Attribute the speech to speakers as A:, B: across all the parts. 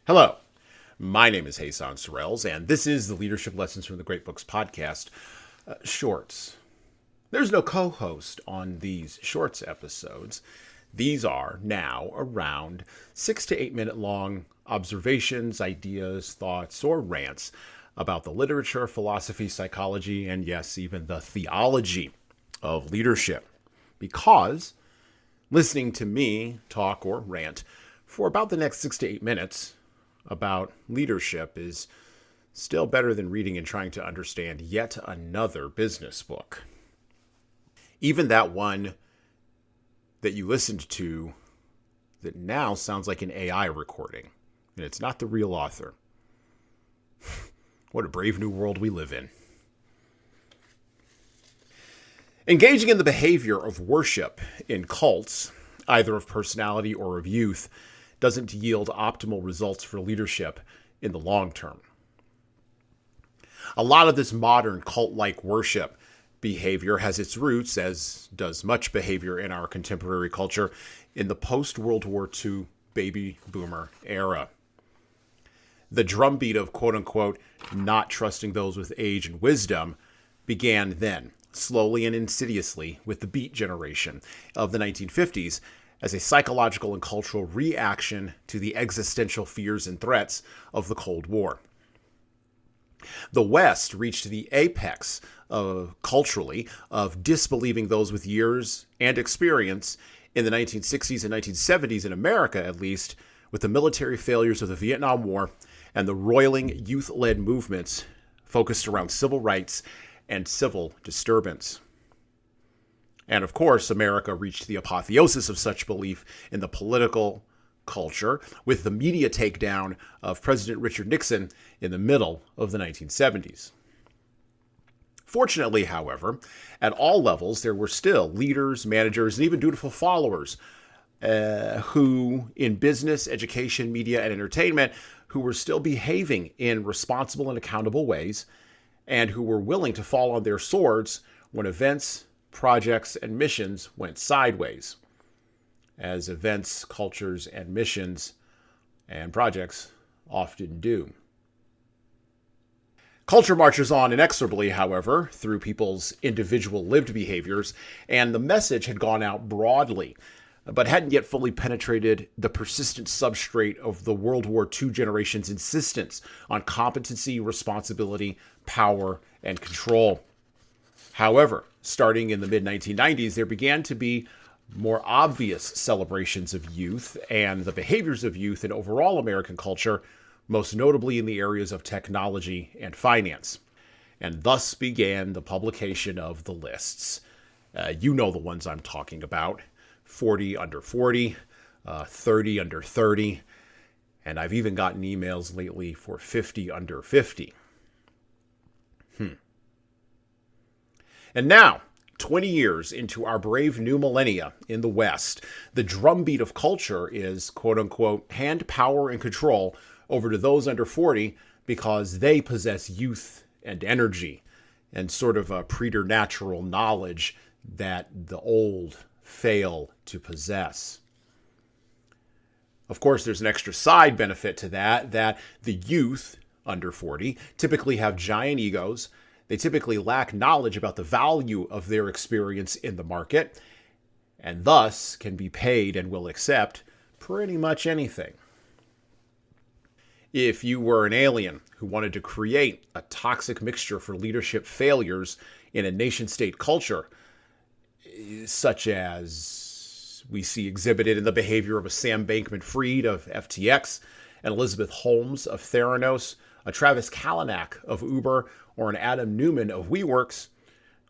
A: Hello, my name is Hassan Sorrells, and this is the Leadership Lessons from the Great Books podcast, Shorts. There's no co-host on these Shorts episodes. These are now around 6 to 8 minute long observations, ideas, thoughts, or rants about the literature, philosophy, psychology, and yes, even the theology of leadership. Because listening to me talk or rant for about the next 6 to 8 minutes about leadership is still better than reading and trying to understand yet another business book. Even that one that you listened to that now sounds like an AI recording, and it's not the real author. What a brave new world we live in. Engaging in the behavior of worship in cults, either of personality or of youth, doesn't yield optimal results for leadership in the long term. A lot of this modern cult-like worship behavior has its roots, as does much behavior in our contemporary culture, in the post-World War II baby boomer era. The drumbeat of quote-unquote not trusting those with age and wisdom began then, slowly and insidiously, with the Beat generation of the 1950s, as a psychological and cultural reaction to the existential fears and threats of the Cold War. The West reached the apex culturally of disbelieving those with years and experience in the 1960s and 1970s, in America at least, with the military failures of the Vietnam War and the roiling youth-led movements focused around civil rights and civil disturbance. And of course, America reached the apotheosis of such belief in the political culture with the media takedown of President Richard Nixon in the middle of the 1970s. Fortunately, however, at all levels, there were still leaders, managers, and even dutiful followers who, in business, education, media, and entertainment, who were still behaving in responsible and accountable ways, and who were willing to fall on their swords when events, projects, and missions went sideways, as events, cultures, and missions and projects often do. Culture marches on inexorably, however, through people's individual lived behaviors, and the message had gone out broadly, but hadn't yet fully penetrated the persistent substrate of the World War II generation's insistence on competency, responsibility, power, and control. However, starting in the mid-1990s, there began to be more obvious celebrations of youth and the behaviors of youth in overall American culture, most notably in the areas of technology and finance. And thus began the publication of the lists. You know the ones I'm talking about. 40 under 40, 30 under 30, and I've even gotten emails lately for 50 under 50. And now, 20 years into our brave new millennia in the West, the drumbeat of culture is, quote-unquote, hand power and control over to those under 40 because they possess youth and energy and sort of a preternatural knowledge that the old fail to possess. Of course, there's an extra side benefit to that the youth under 40 typically have giant egos. They typically lack knowledge about the value of their experience in the market, and thus can be paid and will accept pretty much anything. If you were an alien who wanted to create a toxic mixture for leadership failures in a nation-state culture, such as we see exhibited in the behavior of a Sam Bankman-Fried of FTX, an Elizabeth Holmes of Theranos, a Travis Kalanick of Uber, or an Adam Newman of WeWorks,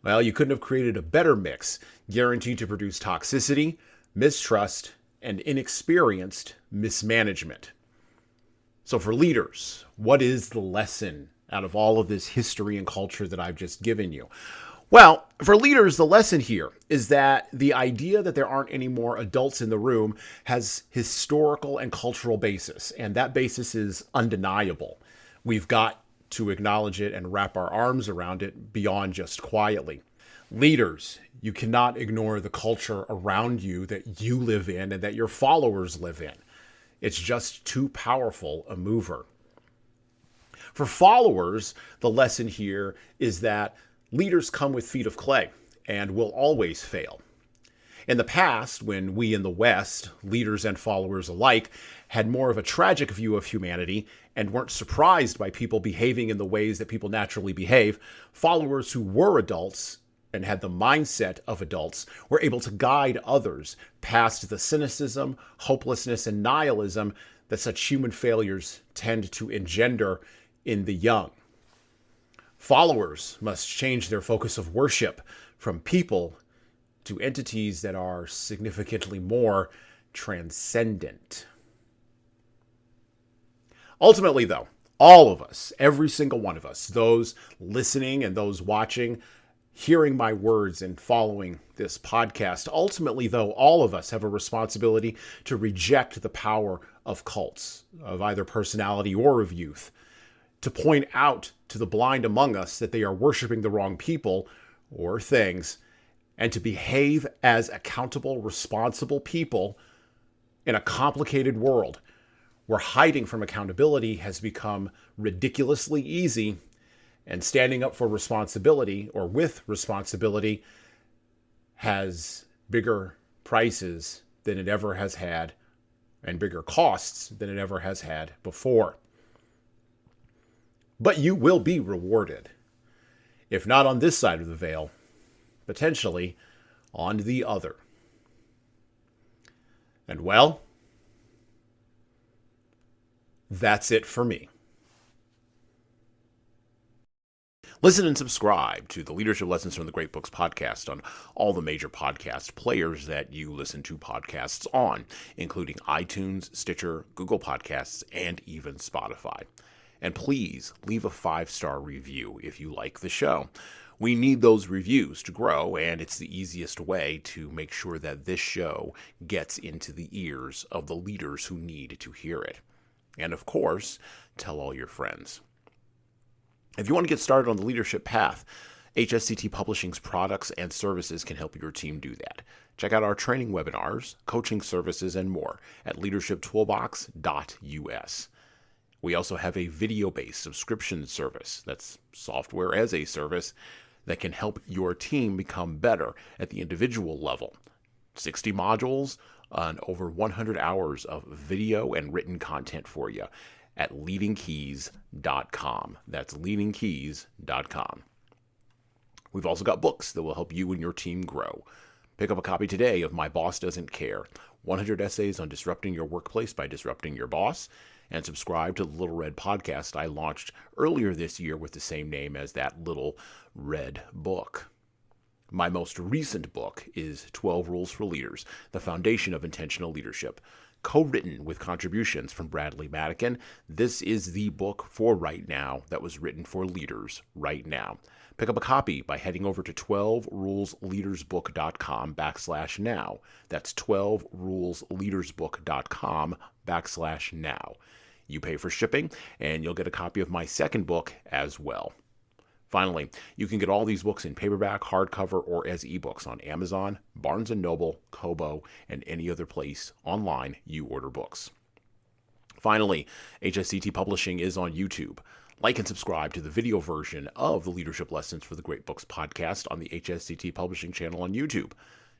A: well, you couldn't have created a better mix, guaranteed to produce toxicity, mistrust, and inexperienced mismanagement. So for leaders, what is the lesson out of all of this history and culture that I've just given you? Well, for leaders, the lesson here is that the idea that there aren't any more adults in the room has historical and cultural basis, and that basis is undeniable. We've got to acknowledge it and wrap our arms around it beyond just quietly. Leaders, you cannot ignore the culture around you that you live in and that your followers live in. It's just too powerful a mover. For followers, the lesson here is that leaders come with feet of clay and will always fail. In the past, when we in the West, leaders and followers alike, had more of a tragic view of humanity and weren't surprised by people behaving in the ways that people naturally behave, followers who were adults and had the mindset of adults were able to guide others past the cynicism, hopelessness, and nihilism that such human failures tend to engender in the young. Followers must change their focus of worship from people to entities that are significantly more transcendent. Ultimately, though, all of us, every single one of us, those listening and those watching, hearing my words and following this podcast, ultimately, though, all of us have a responsibility to reject the power of cults, of either personality or of youth, to point out to the blind among us that they are worshiping the wrong people or things, and to behave as accountable, responsible people in a complicated world where hiding from accountability has become ridiculously easy, and standing up for responsibility or with responsibility has bigger prices than it ever has had and bigger costs than it ever has had before. But you will be rewarded, if not on this side of the veil, potentially on the other. And well, that's it for me. Listen and subscribe to the Leadership Lessons from the Great Books podcast on all the major podcast players that you listen to podcasts on, including iTunes, Stitcher, Google Podcasts, and even Spotify. And please leave a 5-star review if you like the show. We need those reviews to grow, and it's the easiest way to make sure that this show gets into the ears of the leaders who need to hear it. And of course, tell all your friends. If you want to get started on the leadership path, HSCT Publishing's products and services can help your team do that. Check out our training webinars, coaching services, and more at leadershiptoolbox.us. We also have a video-based subscription service, that's software as a service, that can help your team become better at the individual level. 60 modules and over 100 hours of video and written content for you at LeadingKeys.com. That's LeadingKeys.com. We've also got books that will help you and your team grow. Pick up a copy today of My Boss Doesn't Care, 100 essays on disrupting your workplace by disrupting your boss, and subscribe to the Little Red podcast I launched earlier this year with the same name as that Little Red book. My most recent book is 12 Rules for Leaders, the Foundation of Intentional Leadership, co-written with contributions from Bradley Madigan. This is the book for right now that was written for leaders right now. Pick up a copy by heading over to 12rulesleadersbook.com/now. That's 12rulesleadersbook.com/now. You pay for shipping, and you'll get a copy of my second book as well. Finally, you can get all these books in paperback, hardcover, or as ebooks on Amazon, Barnes & Noble, Kobo, and any other place online you order books. Finally, HSCT Publishing is on YouTube. Like and subscribe to the video version of the Leadership Lessons for the Great Books podcast on the HSCT Publishing channel on YouTube.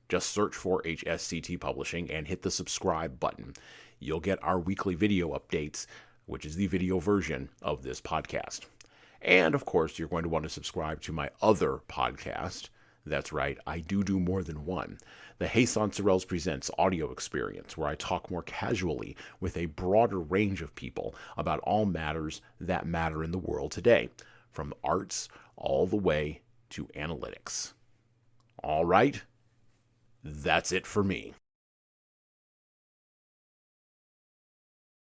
A: Just search for HSCT Publishing and hit the subscribe button. You'll get our weekly video updates, which is the video version of this podcast. And, of course, you're going to want to subscribe to my other podcast. That's right, I do more than one. The Hasan Sorrells Presents audio experience, where I talk more casually with a broader range of people about all matters that matter in the world today, from arts all the way to analytics. All right, that's it for me.